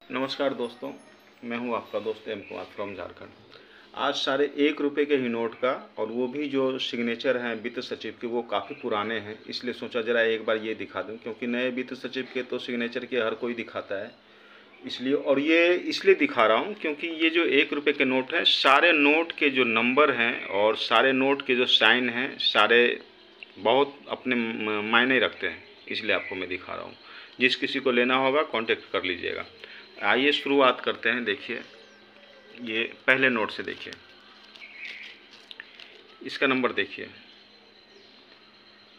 नमस्कार दोस्तों, मैं हूं आपका दोस्त एम कुमार फ्रॉम झारखंड। आज सारे 1 रुपये के ही नोट का, और वो भी जो सिग्नेचर हैं वित्त सचिव के, वो काफ़ी पुराने हैं, इसलिए सोचा ज़रा एक बार ये दिखा दूं, क्योंकि नए वित्त सचिव के तो सिग्नेचर के हर कोई दिखाता है। इसलिए, और ये इसलिए दिखा रहा हूँ क्योंकि ये जो 1 रुपये के नोट हैं, सारे नोट के जो नंबर हैं और सारे नोट के जो साइन हैं, सारे बहुत अपने मायने रखते हैं, इसलिए आपको मैं दिखा रहा हूँ। जिस किसी को लेना होगा कांटेक्ट कर लीजिएगा। आइए शुरुआत करते हैं। देखिए, ये पहले नोट से देखिए, इसका नंबर देखिए,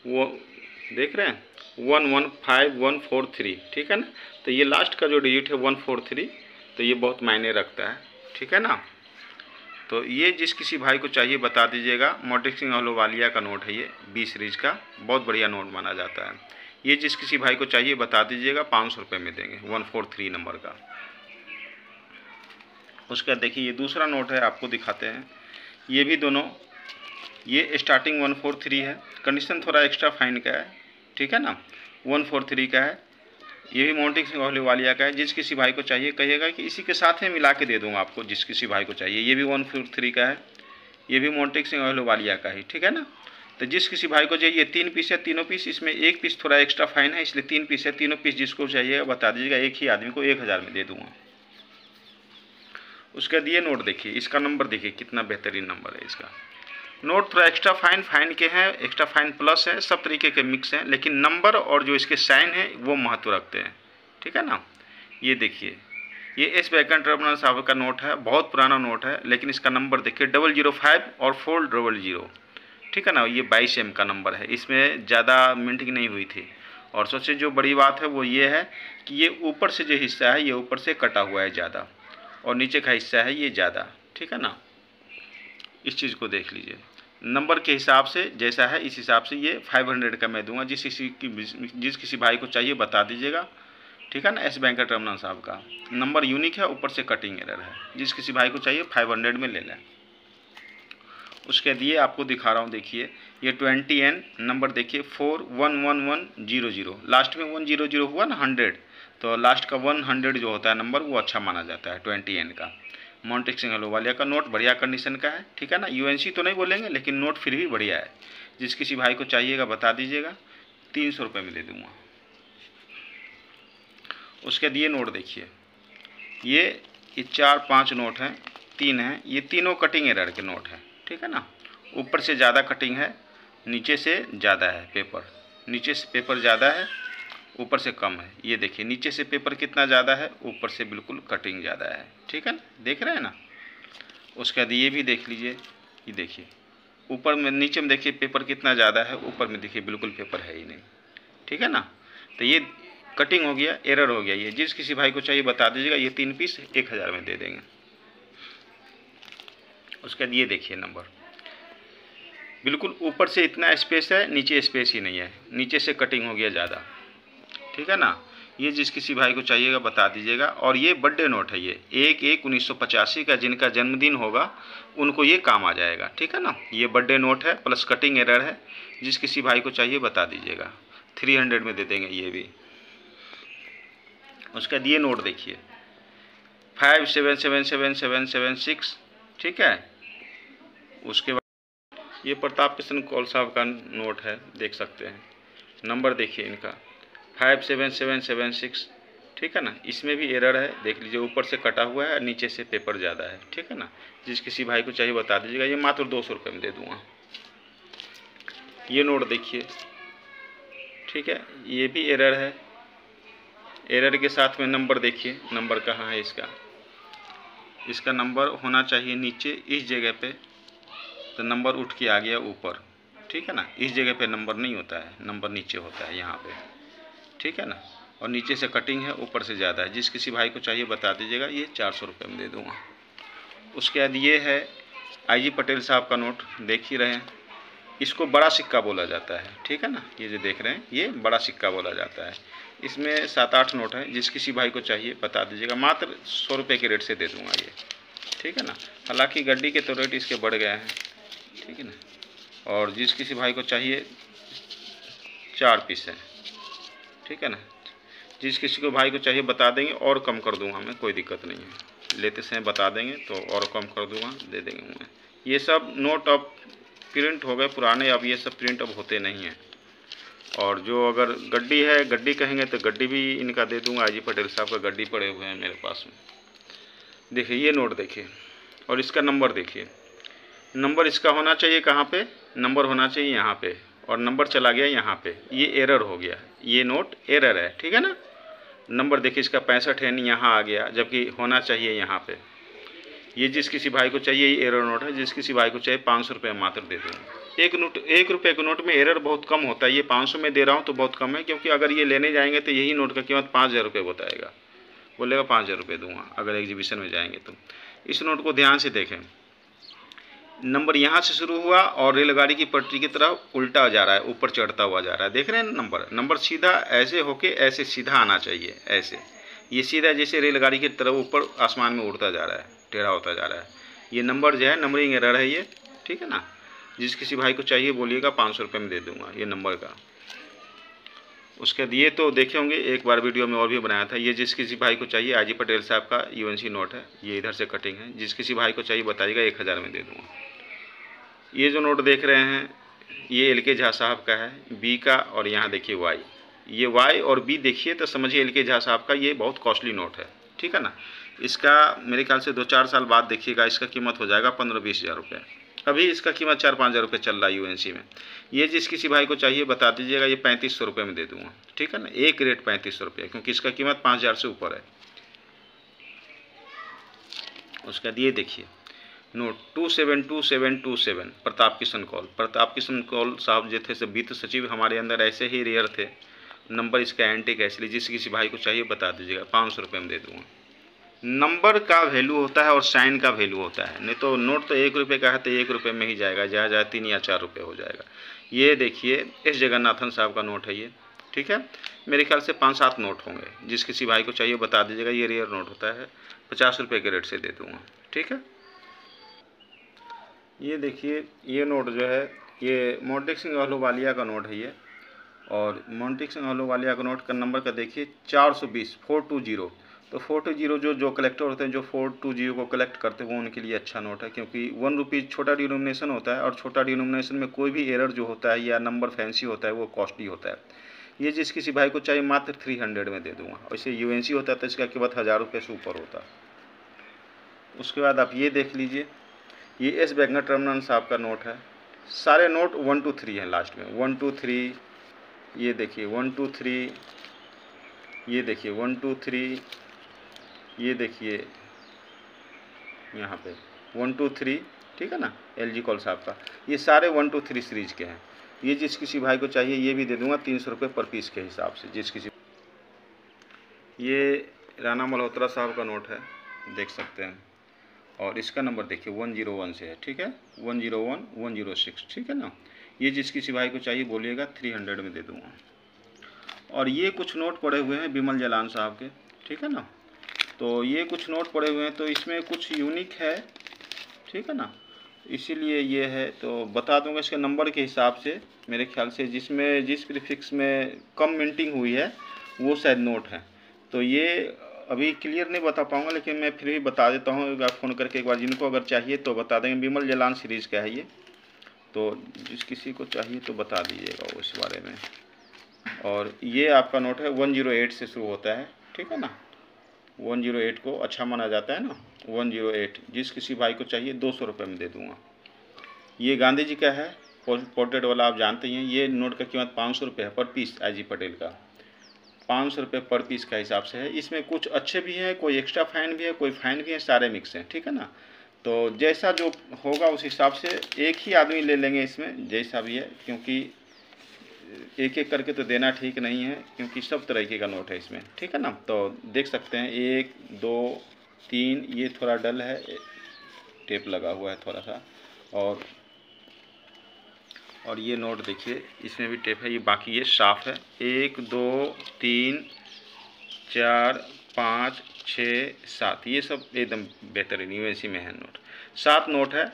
वो देख रहे हैं 115143, ठीक है ना। तो ये लास्ट का जो डिजिट है 143, तो ये बहुत मायने रखता है, ठीक है ना। तो ये जिस किसी भाई को चाहिए बता दीजिएगा। मोटेक सिंह अहलूवालिया का नोट है ये, 20 सीरीज का, बहुत बढ़िया नोट माना जाता है। ये जिस किसी भाई को चाहिए बता दीजिएगा, 500 रुपये में देंगे, 143 नंबर का। उसका देखिए, ये दूसरा नोट है, आपको दिखाते हैं। ये भी दोनों, ये स्टार्टिंग 143 है, कंडीशन थोड़ा एक्स्ट्रा फाइन का है, ठीक है ना, 143 का है। ये भी मोटेक सिंह अहलूवालिया का है। जिस किसी भाई को चाहिए कहिएगा कि इसी के साथ में मिला के दे दूँगा आपको, जिस किसी भाई को चाहिए। ये भी 143 का है, ये भी मोटेक सिंह अहलूवालिया का ही, ठीक है ना। तो जिस किसी भाई को चाहिए, 3 पीस है, तीनों पीस, इसमें 1 पीस थोड़ा एक्स्ट्रा फाइन है, इसलिए 3 पीस है। तीनों पीस जिसको चाहिए बता दीजिएगा, एक ही आदमी को 1000 में दे दूँगा। उसका दिए नोट देखिए, इसका नंबर देखिए, कितना बेहतरीन नंबर है इसका। नोट थोड़ा एक्स्ट्रा फाइन के हैं, एक्स्ट्रा फाइन प्लस है, सब तरीके के मिक्स हैं, लेकिन नंबर और जो इसके साइन है वो महत्व रखते हैं, ठीक है ना। ये देखिए, ये एस वेंकटरमण साहब का नोट है, बहुत पुराना नोट है, लेकिन इसका नंबर देखिए 005 और 400, ठीक है ना। ये 22 M का नंबर है, इसमें ज़्यादा मिंटिंग नहीं हुई थी। और सबसे जो बड़ी बात है वो ये है कि ये ऊपर से जो हिस्सा है, ये ऊपर से कटा हुआ है ज़्यादा, और नीचे का हिस्सा है ये ज़्यादा, ठीक है ना। इस चीज़ को देख लीजिए, नंबर के हिसाब से जैसा है, इस हिसाब से ये 500 का मैं दूंगा। जिस किसी भाई को चाहिए बता दीजिएगा, ठीक है ना। एस वेंकटरमण साहब का नंबर यूनिक है, ऊपर से कटिंग एरर है। जिस किसी भाई को चाहिए 500 में ले लें। उसके दिए आपको दिखा रहा हूँ, देखिए, ये 20N नंबर देखिए, 411100, लास्ट में 100 हुआ ना, 100, तो लास्ट का 100 जो होता है नंबर, वो अच्छा माना जाता है 20N का। मोटेक सिंह अहलूवालिया का नोट बढ़िया कंडीशन का है, ठीक है ना। UNC तो नहीं बोलेंगे, लेकिन नोट फिर भी बढ़िया है। जिस किसी भाई को चाहिएगा बता दीजिएगा, 300 रुपये में दे दूँगा। उसके दिए नोट देखिए, ये 4-5 नोट हैं, 3 हैं, ये तीनों कटिंग एरर के नोट हैं, ठीक है ना। ऊपर से ज़्यादा कटिंग है, नीचे से ज़्यादा है पेपर, नीचे से पेपर ज़्यादा है, ऊपर से कम है। ये देखिए, नीचे से पेपर कितना ज़्यादा है, ऊपर से बिल्कुल कटिंग ज़्यादा है, ठीक है ना, देख रहे हैं ना। उसके बाद ये भी देख लीजिए, ये देखिए, ऊपर में, नीचे में देखिए पेपर कितना ज़्यादा है, ऊपर में देखिए बिल्कुल पेपर है ही नहीं, ठीक है ना। तो ये कटिंग हो गया, एरर हो गया। ये जिस किसी भाई को चाहिए बता दीजिएगा, ये 3 पीस 1000 में दे देंगे। उसके बाद ये देखिए, नंबर बिल्कुल ऊपर से इतना स्पेस है, नीचे स्पेस ही नहीं है, नीचे से कटिंग हो गया ज़्यादा, ठीक है ना। ये जिस किसी भाई को चाहिएगा बता दीजिएगा। और ये बर्थडे नोट है, ये 1/1/1985 का जिनका जन्मदिन होगा उनको ये काम आ जाएगा, ठीक है ना। ये बर्थडे नोट है, प्लस कटिंग एरर है। जिस किसी भाई को चाहिए बता दीजिएगा, 300 में दे देंगे ये भी। उसका दिए नोट देखिए, 577776, ठीक है। उसके बाद ये प्रताप किशन कौल साहब का नोट है, देख सकते हैं। नंबर देखिए इनका 57776, ठीक है ना। इसमें भी एरर है, देख लीजिए, ऊपर से कटा हुआ है, नीचे से पेपर ज़्यादा है, ठीक है ना। जिस किसी भाई को चाहिए बता दीजिएगा, ये मात्र 200 रुपये में दे दूँगा। ये नोट देखिए, ठीक है, ये भी एरर है, एरर के साथ में नंबर देखिए, नंबर कहाँ है इसका नंबर होना चाहिए नीचे इस जगह पे, तो नंबर उठ के आ गया ऊपर, ठीक है ना। इस जगह पे नंबर नहीं होता है, नंबर नीचे होता है यहाँ पे, ठीक है ना। और नीचे से कटिंग है, ऊपर से ज़्यादा है। जिस किसी भाई को चाहिए बता दीजिएगा, ये 400 रुपये में दे दूँगा। उसके बाद ये है IG पटेल साहब का नोट, देख ही रहे हैं। इसको बड़ा सिक्का बोला जाता है, ठीक है ना। ये जो देख रहे हैं, ये बड़ा सिक्का बोला जाता है। इसमें 7-8 नोट हैं। जिस किसी भाई को चाहिए बता दीजिएगा, मात्र 100 रुपये के रेट से दे दूँगा ये, ठीक है ना। हालांकि गड्डी के तो रेट इसके बढ़ गए हैं, ठीक है ना। और जिस किसी भाई को चाहिए 4 पीस है, ठीक है ना। जिस किसी को भाई को चाहिए बता देंगे, और कम कर दूंगा मैं, कोई दिक्कत नहीं है। लेते समय बता देंगे तो और कम कर दूंगा, दे देंगे मैं। ये सब नोट अब प्रिंट हो गए पुराने, अब ये सब प्रिंट अब होते नहीं हैं। और जो अगर गड्डी है, गड्डी कहेंगे तो गड्डी भी इनका दे दूंगा। आईजी पटेल साहब का गड्डी पड़े हुए हैं मेरे पास में। देखिए ये नोट देखिए, और इसका नंबर देखिए। नंबर इसका होना चाहिए कहाँ पे, नंबर होना चाहिए यहाँ पे, और नंबर चला गया यहाँ पे। ये एरर हो गया, ये नोट एरर है, ठीक है ना। नंबर देखिए इसका 65 है, नहीं यहाँ आ गया, जबकि होना चाहिए यहाँ पे। ये जिस किसी भाई को चाहिए, ये एरर नोट है। जिस किसी भाई को चाहिए 500 रुपये मात्र दे दूँगा। एक रुपये के नोट में एरर बहुत कम होता है। ये 500 में दे रहा हूँ तो बहुत कम है, क्योंकि अगर ये लेने जाएंगे तो यही नोट का कीमत 5000 रुपये बताएगा, बोलेगा 5000 रुपये दूंगा अगर एग्जीबिशन में जाएंगे तो। इस नोट को ध्यान से देखें, नंबर यहाँ से शुरू हुआ और रेलगाड़ी की पटरी की तरफ उल्टा जा रहा है, ऊपर चढ़ता हुआ जा रहा है। देख रहे हैं नंबर सीधा ऐसे होके ऐसे सीधा आना चाहिए, ऐसे। ये सीधा जैसे रेलगाड़ी की तरफ ऊपर आसमान में उड़ता जा रहा है, टेढ़ा होता जा रहा है। ये नंबर जो है नंबरिंग एरर है ये, ठीक है ना। जिस किसी भाई को चाहिए बोलिएगा, 500 रुपये में दे दूंगा ये नंबर का। उसके बाद ये तो देखे होंगे, एक बार वीडियो में और भी बनाया था। ये जिस किसी भाई को चाहिए, आईजी पटेल साहब का यूएनसी नोट है, ये इधर से कटिंग है। जिस किसी भाई को चाहिए बताइएगा, 1000 में दे दूंगा। ये जो नोट देख रहे हैं, ये LK झा साहब का है, बी का, और यहाँ देखिए वाई। ये वाई और बी देखिए तो समझिए LK झा साहब का ये बहुत कॉस्टली नोट है, ठीक है ना। इसका मेरे ख्याल से 2-4 साल बाद देखिएगा इसका कीमत हो जाएगा 15-20 हज़ार रुपये। अभी इसका कीमत 4-5 हज़ार रुपये चल रहा है यूएनसी में। ये जिस किसी भाई को चाहिए बता दीजिएगा, ये 3500 रुपये में दे दूँगा, ठीक है ना। एक रेट 3500 रुपये, क्योंकि इसका कीमत 5000 से ऊपर है। उसका ये देखिए नोट 272727 प्रताप किशन कौल साहब जो थे, सब वित्त सचिव हमारे अंदर ऐसे ही रेयर थे। नंबर इसका एंटीक है, इसलिए जिस किसी भाई को चाहिए बता दीजिएगा, 500 रुपये में दे दूँगा। नंबर का वैल्यू होता है और साइन का वैल्यू होता है, नहीं तो नोट तो 1 रुपये का है तो 1 रुपये में ही जाएगा, जहाँ 3 या 4 रुपये हो जाएगा। ये देखिए एस जगन्नाथन साहब का नोट है ये, ठीक है। मेरे ख्याल से 5-7 नोट होंगे। जिस किसी भाई को चाहिए बता दीजिएगा, ये रेयर नोट होता है, 50 रुपये के रेट से दे दूँगा, ठीक है। ये देखिए ये नोट जो है, ये मोंटेक सिंह अहलूवालिया का नोट है ये, और मोंटेक सिंह अहलूवालिया का नोट का नंबर का देखिए 420 420। तो 420 जो कलेक्टर होते हैं, जो 420 को कलेक्ट करते हैं, वो उनके लिए अच्छा नोट है, क्योंकि 1 रुपीज़ छोटा डिनोमिनेशन होता है, और छोटा डिनोमिनेशन में कोई भी एरर जो होता है या नंबर फैंसी होता है वो कॉस्टली होता है। ये जिस किसी भाई को चाहिए मात्र 300 में दे दूँगा। वैसे यूएनसी होता है तो इसका कीमत 1000 रुपये से ऊपर होता है। उसके बाद आप ये देख लीजिए, ये एस वेंकटरमण साहब का नोट है। सारे नोट 1 2 3 हैं लास्ट में, 1 2 3। ये देखिए 1 2 3, ये देखिए 1 2 3, ये देखिए यहाँ पे 1 2 3, ठीक है ना, LG कौल साहब का। ये सारे 1 2 3 सीरीज के हैं। ये जिस किसी भाई को चाहिए ये भी दे दूंगा 300 रुपये पर पीस के हिसाब से। जिस किसी, ये राणा मल्होत्रा साहब का नोट है, देख सकते हैं, और इसका नंबर देखिए 101 से है, ठीक है, 101 106, ठीक है ना। ये जिस किसी भाई को चाहिए बोलिएगा, 300 में दे दूंगा। और ये कुछ नोट पड़े हुए हैं बिमल जलान साहब के, ठीक है ना। तो ये कुछ नोट पड़े हुए हैं, तो इसमें कुछ यूनिक है, ठीक है ना, इसीलिए ये है। तो बता दूंगा इसके नंबर के हिसाब से। मेरे ख्याल से जिस प्रीफिक्स में कम मिंटिंग हुई है वो शायद नोट है। तो ये अभी क्लियर नहीं बता पाऊंगा, लेकिन मैं फिर भी बता देता हूँ एक बार फ़ोन करके, एक बार जिनको अगर चाहिए तो बता देंगे। बिमल जलान सीरीज़ का है ये, तो जिस किसी को चाहिए तो बता दीजिएगा उस बारे में। और ये आपका नोट है 108 से शुरू होता है, ठीक है ना। 108 को अच्छा माना जाता है ना, 108। जिस किसी भाई को चाहिए 200 रुपये में दे दूँगा। ये गांधी जी का है, पोर्ट्रेट वाला, आप जानते ही हैं। ये नोट का कीमत 500 रुपये है पर पीस, आईजी पटेल का 500 रुपये पर पीस का हिसाब से है। इसमें कुछ अच्छे भी हैं, कोई एक्स्ट्रा फाइन भी है, कोई फाइन भी है, सारे मिक्स हैं, ठीक है ना। तो जैसा जो होगा उस हिसाब से एक ही आदमी ले लेंगे इसमें, जैसा भी है, क्योंकि एक एक करके तो देना ठीक नहीं है, क्योंकि सब तरीके का नोट है इसमें, ठीक है ना। तो देख सकते हैं 1 2 3, ये थोड़ा डल है, टेप लगा हुआ है थोड़ा सा, और ये नोट देखिए इसमें भी टेप है, ये बाकी ये साफ़ है। 1 2 3 4 5 6 7, ये सब एकदम बेहतरीन यूएनसी में है नोट। 7 नोट है,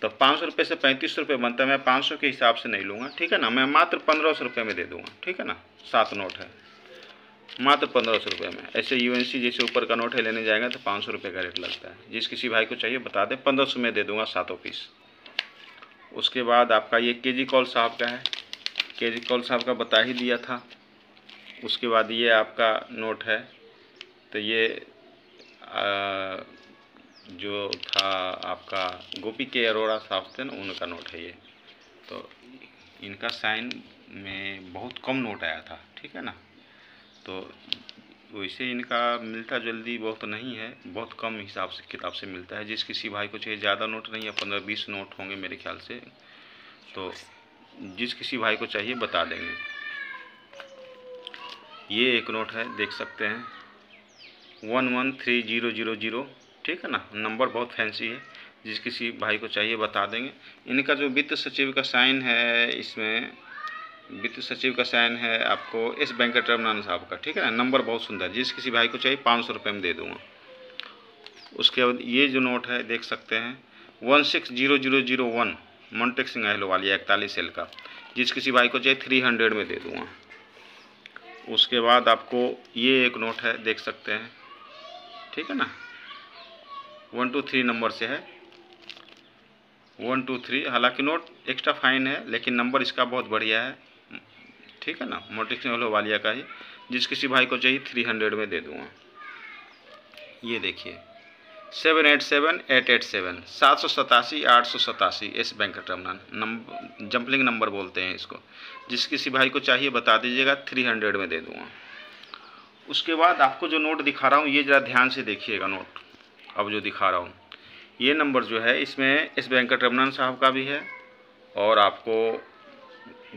तो 500 रुपये से 3500 रुपये बनता है। मैं 500 के हिसाब से नहीं लूँगा, ठीक है ना, मैं मात्र 1500 रुपये में दे दूँगा, ठीक है ना। 7 नोट है। मात्र 1500 रुपये में। ऐसे यूएनसी जैसे ऊपर का नोट है लेने जाएगा तो 500 रुपये का रेट लगता है। जिस किसी भाई को चाहिए बता दें, 1500 में दे दूंगा 7 पीस। उसके बाद आपका ये केजी कौल साहब का है, केजी कौल साहब का बता ही दिया था। उसके बाद ये आपका नोट है, तो ये जो था आपका गोपी के अरोड़ा साहब थे ना, उनका नोट है ये। तो इनका साइन में बहुत कम नोट आया था, ठीक है ना। तो वैसे इनका मिलता जल्दी बहुत नहीं है, बहुत कम हिसाब से किताब से मिलता है। जिस किसी भाई को चाहिए, ज़्यादा नोट नहीं है, 15-20 नोट होंगे मेरे ख्याल से। तो जिस किसी भाई को चाहिए बता देंगे। ये एक नोट है, देख सकते हैं, 113000, ठीक है ना। नंबर बहुत फैंसी है। जिस किसी भाई को चाहिए बता देंगे। इनका जो वित्त सचिव का साइन है, इसमें वित्त सचिव का साइन है आपको एस वेंकटरमण साहब का, ठीक है ना। नंबर बहुत सुंदर। जिस किसी भाई को चाहिए 500 रुपये में दे दूँगा। उसके बाद ये जो नोट है देख सकते हैं, 160001 मोन्टेक सिंह अहलूवालिया 41 सेल का। जिस किसी भाई को चाहिए 300 में दे दूँगा। उसके बाद आपको ये एक नोट है, देख सकते हैं, ठीक है ना। 123 नंबर से है, 123। हालांकि नोट एक्स्ट्रा फाइन है, लेकिन नंबर इसका बहुत बढ़िया है, ठीक है ना। मोन्टेक सिंह अहलूवालिया का ही। जिस किसी भाई को चाहिए 300 में दे दूँगा। ये देखिए 787887 787 887 एस वेंकटरमण नंबर, जंपलिंग नंबर बोलते हैं इसको। जिस किसी भाई को चाहिए बता दीजिएगा, 300 में दे दूँगा। उसके बाद आपको जो नोट दिखा रहा हूँ, ये ज़रा ध्यान से देखिएगा नोट। अब जो दिखा रहा हूँ ये नंबर जो है, इसमें एस वेंकटरमण साहब का भी है और आपको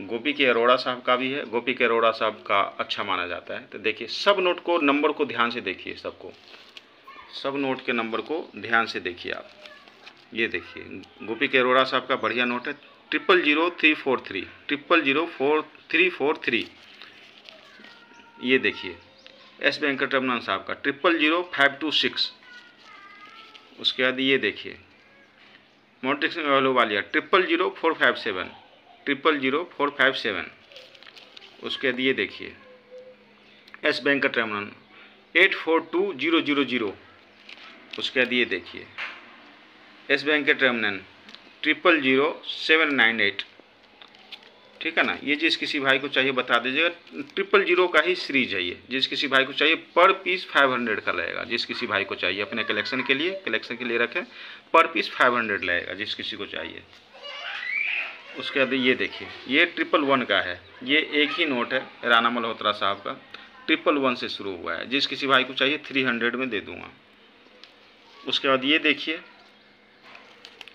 गोपी के अरोड़ा साहब का भी है। गोपी के अरोड़ा साहब का अच्छा माना जाता है। तो देखिए सब नोट को, नंबर को ध्यान से देखिए, सबको, सब नोट के नंबर को ध्यान से देखिए आप। ये देखिए गोपी के अरोड़ा साहब का बढ़िया नोट है, 000343 000343। ये देखिए एस वेंकटरमण साहब का 000526। उसके बाद ये देखिए मोन्टेक सिंह अहलूवालिया 000457 000457। उसके बाद ये देखिए एस वेंकटरमण 842000। उसके बाद ये देखिए एस वेंकटरमण 000798, ठीक है ना। ये जिस किसी भाई को चाहिए बता दीजिएगा। 000 का ही सीरीज है ये। जिस किसी भाई को चाहिए पर पीस 500 का लगेगा। जिस किसी भाई को चाहिए अपने कलेक्शन के लिए रखें, पर पीस 500 लगेगा जिस किसी को चाहिए। उसके बाद ये देखिए ये 111 का है। ये एक ही नोट है राणा मल्होत्रा साहब का, 111 से शुरू हुआ है। जिस किसी भाई को चाहिए 300 में दे दूँगा। उसके बाद ये देखिए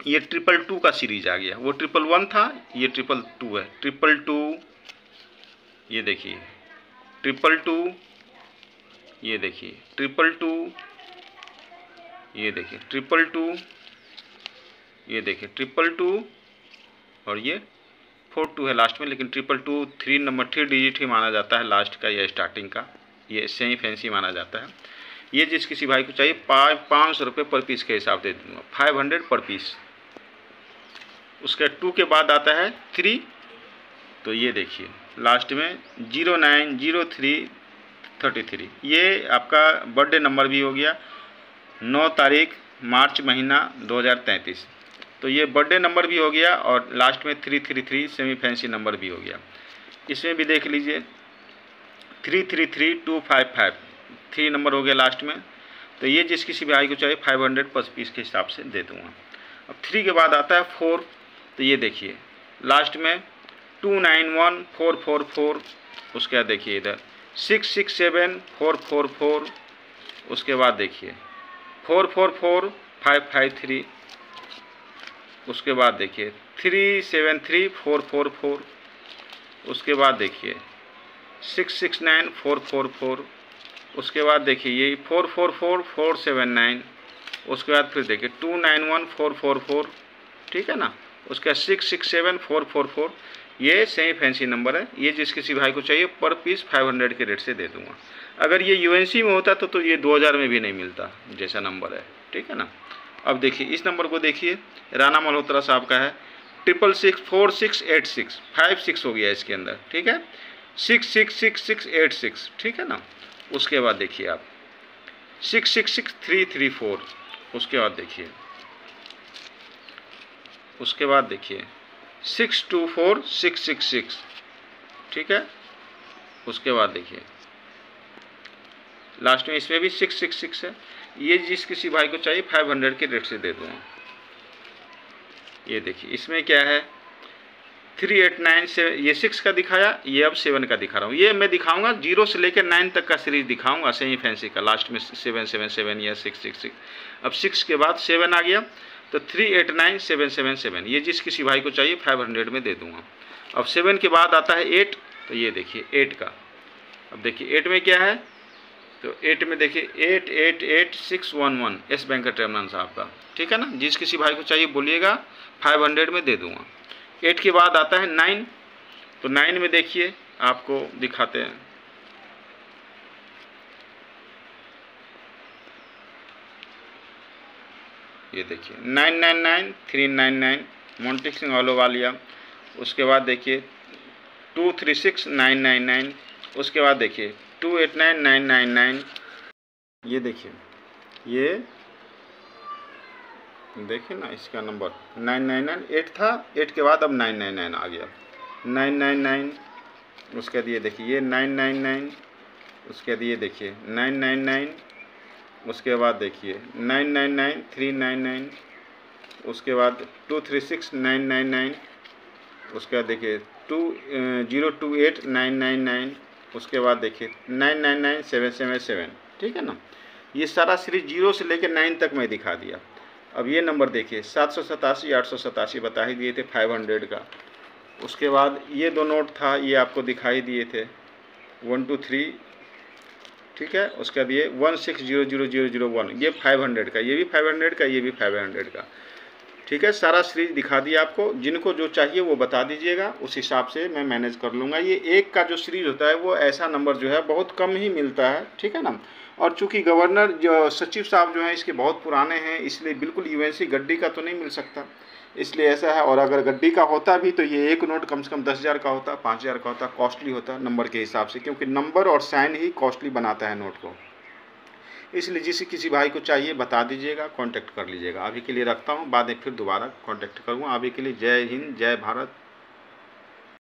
ये 222 का सीरीज आ गया। वो 111 था, ये 222 है। 222, ये देखिए 222, ये देखिए 222, ये देखिए 222, ये देखिए 222 और ये 42 है लास्ट में। लेकिन 222 3 नंबर 3 डिजिट ही माना जाता है लास्ट का या स्टार्टिंग का। ये सेमी फैंसी माना जाता है। ये जिस किसी भाई को चाहिए 500 रुपये पर पीस के हिसाब से दे दूँगा, 500 पर पीस। उसके 2 के बाद आता है 3। तो ये देखिए लास्ट में 090333। ये आपका बर्थडे नंबर भी हो गया, 9 तारीख मार्च महीना 2033। तो ये बर्थडे नंबर भी हो गया और लास्ट में 333 सेमी फैंसी नंबर भी हो गया। इसमें भी देख लीजिए 333255, 3 नंबर हो गया लास्ट में। तो ये जिस किसी भाई को चाहिए 500 पर पीस के हिसाब से दे दूँगा। अब 3 के बाद आता है 4। तो ये देखिए लास्ट में 291444। उसके बाद देखिए इधर 667444। उसके बाद देखिए 444553। उसके बाद देखिए 373444। उसके बाद देखिए 669444। उसके बाद देखिए ये 444479। उसके बाद फिर देखिए 291444, ठीक है ना। उसके बाद 667444। ये सेमी फैंसी नंबर है। ये जिस किसी भाई को चाहिए पर पीस 500 के रेट से दे दूंगा। अगर ये यूएनसी में होता तो ये 2000 में भी नहीं मिलता जैसा नंबर है, ठीक है ना। अब देखिए इस नंबर को देखिए, राणा मल्होत्रा साहब का है 664686। 56 हो गया इसके अंदर, ठीक है। 666686, ठीक है ना। उसके बाद देखिए आप 666334, उसके बाद देखिए 624666, ठीक है। उसके बाद देखिए लास्ट में इसमें भी 666 है। ये जिस किसी भाई को चाहिए 500 के रेट से दे दूँगा। ये देखिए इसमें क्या है 389 से, ये 6 का दिखाया, ये अब 7 का दिखा रहा हूँ। ये मैं दिखाऊंगा 0 से लेकर 9 तक का सीरीज दिखाऊंगा सेमी फैंसी का, लास्ट में 777 या 666। अब 6 के बाद 7 आ गया तो 389777, ये जिस किसी भाई को चाहिए 500 में दे दूंगा। अब 7 के बाद आता है 8, तो ये देखिए 8 का। अब देखिए 8 में क्या है, तो 8 में देखिए 888611 एस बैंक का टर्मिनल साहब का, ठीक है ना। जिस किसी भाई को चाहिए बोलिएगा 500 में दे दूंगा। 8 के बाद आता है 9, तो 9 में देखिए आपको दिखाते हैं। ये देखिए 999399 मोंटिक सिंह वालिया। उसके बाद देखिए 236999, उसके बाद देखिए 289999। ये देखिए, ये देखिए ना इसका नंबर 9998 था, 8 के बाद अब 999 आ गया 999। उसके बाद ये देखिए ये 999, उसके बाद ये देखिए 999, उसके बाद देखिए 999399, उसके बाद 236999, उसके बाद देखिए 2028999, उसके बाद देखिए 999777, ठीक है ना। ये सारा सीरीज 0 से लेकर 9 तक मैं दिखा दिया। अब ये नंबर देखिए 787 887 बता ही दिए थे 500 का। उसके बाद ये 2 नोट था, ये आपको दिखाई दिए थे 123, ठीक है। उसके बाद ये 16000001, ये 500 का, ये भी 500 का, ये भी 500 का, ठीक है। सारा सीरीज दिखा दिया आपको। जिनको जो चाहिए वो बता दीजिएगा, उस हिसाब से मैं मैनेज कर लूँगा। ये एक का जो सीरीज होता है वो ऐसा नंबर जो है बहुत कम ही मिलता है, ठीक है ना। और चूंकि गवर्नर जो सचिव साहब जो हैं इसके बहुत पुराने हैं, इसलिए बिल्कुल यूएनसी गड्डी का तो नहीं मिल सकता, इसलिए ऐसा है। और अगर गड्डी का होता भी तो ये एक नोट कम से कम 10,000 का होता, 5,000 का होता, कॉस्टली होता नंबर के हिसाब से, क्योंकि नंबर और साइन ही कॉस्टली बनाता है नोट को। इसलिए जिसे किसी भाई को चाहिए बता दीजिएगा, कांटेक्ट कर लीजिएगा। अभी के लिए रखता हूँ, बाद में फिर दोबारा कांटेक्ट करूँगा। अभी के लिए जय हिंद, जय भारत।